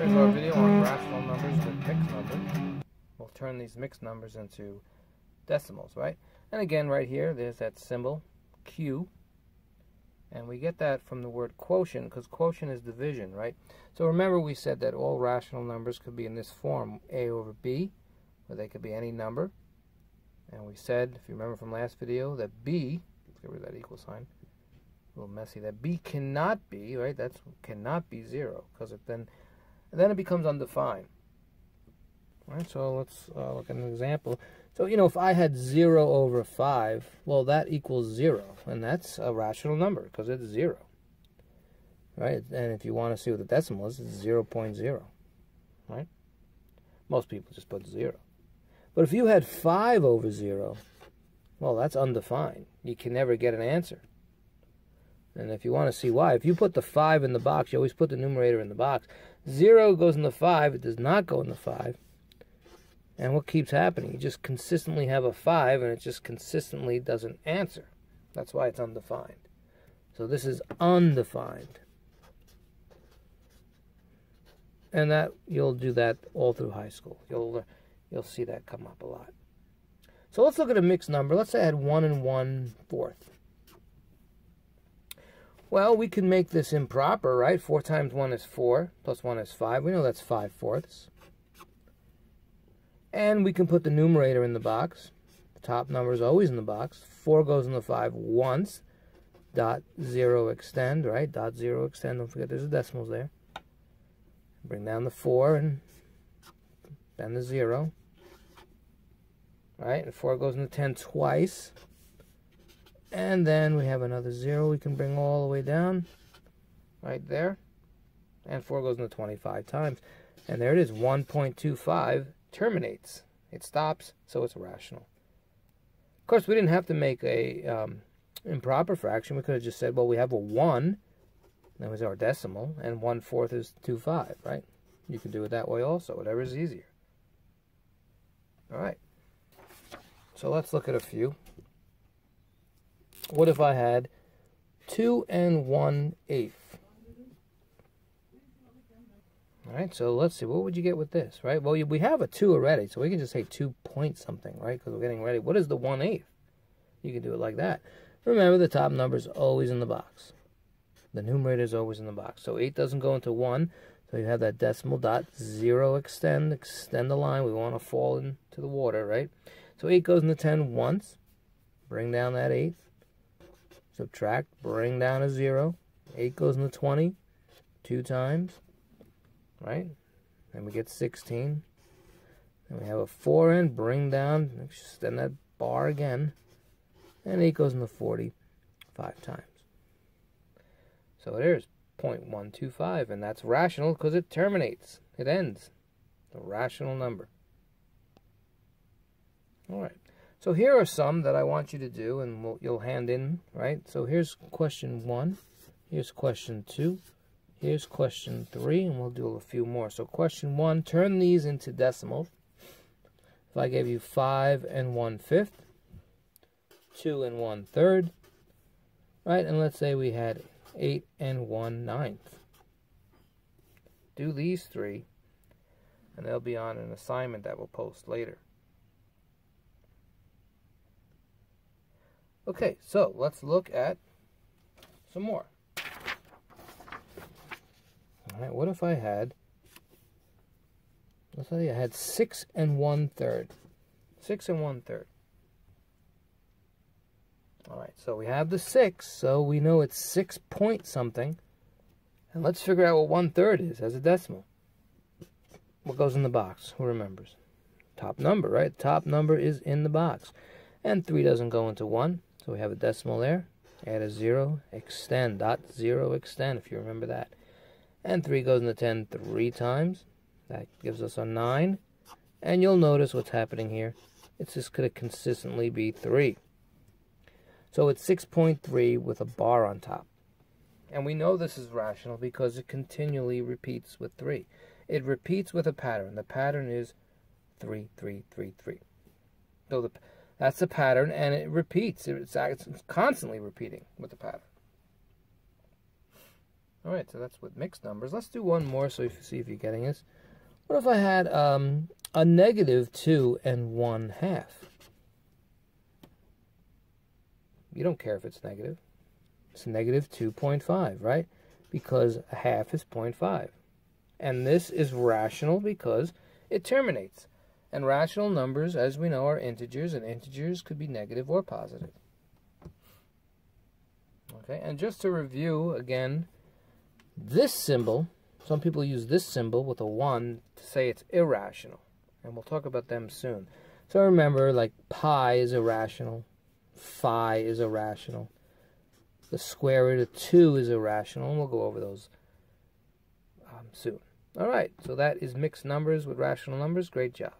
Here's our video on rational numbers with mixed numbers. We'll turn these mixed numbers into decimals, right? And again, right here, there's that symbol, Q. And we get that from the word quotient, because quotient is division, right? So remember we said that all rational numbers could be in this form, A over B, or they could be any number. And we said, if you remember from last video, that B, let's get rid of that equal sign, a little messy, that B cannot be, right? That cannot be 0, because then it becomes undefined. All right, so let's look at an example. So, if I had 0 over 5, well, that equals 0, and that's a rational number because it's 0, right? And if you want to see what the decimal is, it's 0.0, right? Most people just put 0. But if you had 5 over 0, well, that's undefined. You can never get an answer. And if you want to see why, if you put the 5 in the box, you always put the numerator in the box. 0 goes in the 5, it does not go in the 5. And what keeps happening? You just consistently have a 5, and it just consistently doesn't answer. That's why it's undefined. So this is undefined. And that you'll do that all through high school. You'll see that come up a lot. So let's look at a mixed number. Let's say I had 1 and 1/4. Well, we can make this improper, right? 4 times 1 is 4, plus 1 is 5. We know that's 5/4. And we can put the numerator in the box. The top number is always in the box. 4 goes in the 5 once. Dot 0 extend, right? Dot 0 extend. Don't forget there's the decimals there. Bring down the 4 and then the 0. Right? And 4 goes in the 10 twice. And then we have another 0 we can bring all the way down. Right there. And 4 goes in the 25 times. And there it is. 1.25 terminates. It stops, so it's rational. Of course, we didn't have to make a improper fraction. We could have just said, well, we have a 1. That was our decimal. And 1/4 is 2/5, right? You can do it that way also. Whatever is easier. All right. So let's look at a few. What if I had 2 and 1/8? All right, so let's see. What would you get with this, right? Well, we have a 2 already, so we can just say 2 point something, right? Because we're getting ready. What is the 1/8? You can do it like that. Remember, the top number is always in the box. The numerator is always in the box. So 8 doesn't go into 1, so you have that decimal dot 0 extend the line. We want to fall into the water, right? So 8 goes into 10 once. Bring down that 8. Subtract, bring down a 0. 8 goes into 20 2 times. Right? Then we get 16. Then we have a 4 in, bring down, extend that bar again. And 8 goes into 40 5 times. So there's 0.125, and that's rational because it terminates. It ends. A rational number. All right. So here are some that I want you to do, and you'll hand in, right? So here's question 1. Here's question 2. Here's question 3, and we'll do a few more. So question 1, turn these into decimals. If I gave you 5 and 1/5, 2 and 1/3, right? And let's say we had 8 and 1/9. Do these 3, and they'll be on an assignment that we'll post later. Okay, so let's look at some more. All right, what if I had, let's say I had 6 and 1/3. 6 and 1/3. All right, so we have the 6, so we know it's 6 point something. And let's figure out what 1/3 is as a decimal. What goes in the box? Who remembers? Top number, right? Top number is in the box. And 3 doesn't go into 1, so we have a decimal there. Add a 0, extend, dot 0 extend, if you remember that. And 3 goes into 10 3 times. That gives us a 9. And you'll notice what's happening here. It's just going to consistently be 3. So it's 6.3 with a bar on top. And we know this is rational because it continually repeats with 3. It repeats with a pattern. The pattern is 3, 3, 3, 3. So that's the pattern, and it repeats. It's constantly repeating with the pattern. All right, so that's with mixed numbers. Let's do one more so you can see if you're getting this. What if I had a negative 2 and 1/2? You don't care if it's negative. It's negative 2.5, right? Because a half is 0.5. And this is rational because it terminates. And rational numbers, as we know, are integers, and integers could be negative or positive. Okay, and just to review again, this symbol, some people use this symbol with a 1 to say it's irrational. And we'll talk about them soon. So remember, like pi is irrational, phi is irrational, the square root of 2 is irrational, and we'll go over those soon. All right, so that is mixed numbers with rational numbers. Great job.